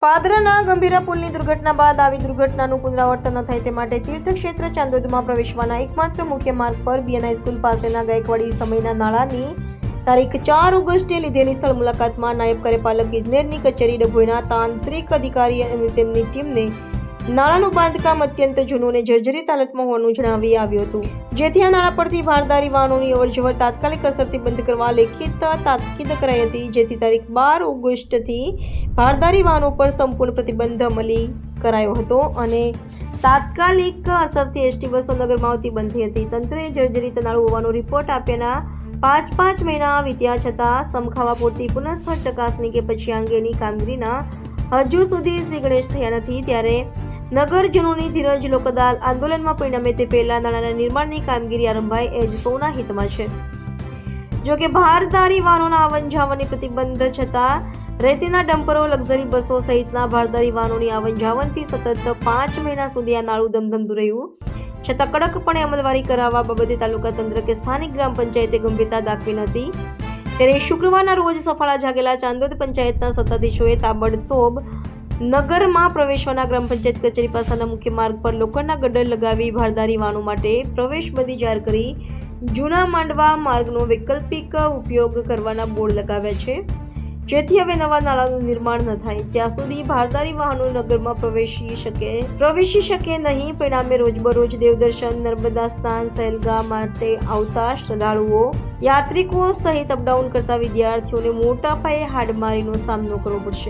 પાદરાના ગંભીરા પુલની દુર્ઘટના બાદ આવી દુર્ઘટનાનું પુનરાવર્તન ન થાય તે માટે તીર્થક્ષેત્ર ચાંદોદમાં પ્રવેશવાના એકમાત્ર મુખ્ય માર્ગ પર બીએનઆઈ સ્કૂલ પાસેના ગાયકવાડી સમયના નાળાની તારીખ 4 ઓગસ્ટે લીધેલી સ્થળ મુલાકાતમાં નાયબ કાર્યપાલક ઇજનેરની કચેરી ડભોઈના તાંત્રિક અધિકારી અને તેમની ટીમને નાળાનું બાંધકામ અત્યંત જૂનું અને જર્જરિત હાલતમાં હોવાનું જણાવી આવ્યું હતું, જેથી આ નાળા પરથી ભારદારી વાહનોની અવરજવર તાત્કાલિક અસરથી બંધ કરવા લેખિત તાકીદ કરાઈ હતી, જેથી તારીખ 12 ઓગસ્ટથી ભારદારી વાહનો પર સંપૂર્ણ પ્રતિબંધ અમલી કરાયો હતો અને તાત્કાલિક અસરથી એસટી બસો નગરમાં આવતી બંધ થઈ હતી. તંત્રએ જર્જરિત નાળું હોવાનો રિપોર્ટ આપ્યાના 5 મહિના વીત્યા છતાં સમખાવા પૂરતી પુનઃસ્થળ ચકાસણી કે પછી અંગેની કામગીરીના હજુ સુધી શ્રી ગણેશ થયા નથી. ત્યારે નગરજનોની ધીરજ લોકદાલ આંદોલનમાં પરિણમે તે પહેલા નાળાના નિર્માણની કામગીરી આરંભાઈ એ જ સૌના હિતમાં છે. જોકે ભારદારી વાહનોના આવન જાવનની પ્રતિબંધ છતાં રેતીના ડમ્પરો, લક્ઝરી બસો સહિતના ભારદારી વાહનોની આવન જાવનથી સતત 5 મહિના સુધી આ નાળું ધમધમતું રહ્યું છતાં કડકપણે અમલવારી કરાવવા બાબતે તાલુકા તંત્ર કે સ્થાનિક ગ્રામ પંચાયતે ગંભીરતા દાખવી નથી. ત્યારે શુક્રવારના રોજ સફાળા જાગેલા ચાંદોદ પંચાયતના સત્તાધીશોએ તાબડતોબ નગરમાં પ્રવેશવાના ગ્રામ પંચાયત કચેરી પાસેના મુખ્ય માર્ગ પર લોખંડના ગડર લગાવી ભારદારી વાહનો માટે પ્રવેશબંધી જાહેર કરી જૂના માંડવા માર્ગનો વૈકલ્પિક ઉપયોગ કરવાના બોર્ડ લગાવ્યા છે, જેથી હવે નવા નાળાનું નિર્માણ ન થાય ત્યાં સુધી ભારદારી વાહનો નગરમાં પ્રવેશી શકે નહીં. પરિણામે રોજબરોજ દેવદર્શન, નર્મદા સ્નાન, સહેલગાહ માટે આવતા શ્રદ્ધાળુઓ, યાત્રિકો સહિત અપડાઉન કરતા વિદ્યાર્થીઓને મોટા પાયે હાડમારીનો સામનો કરવો પડશે.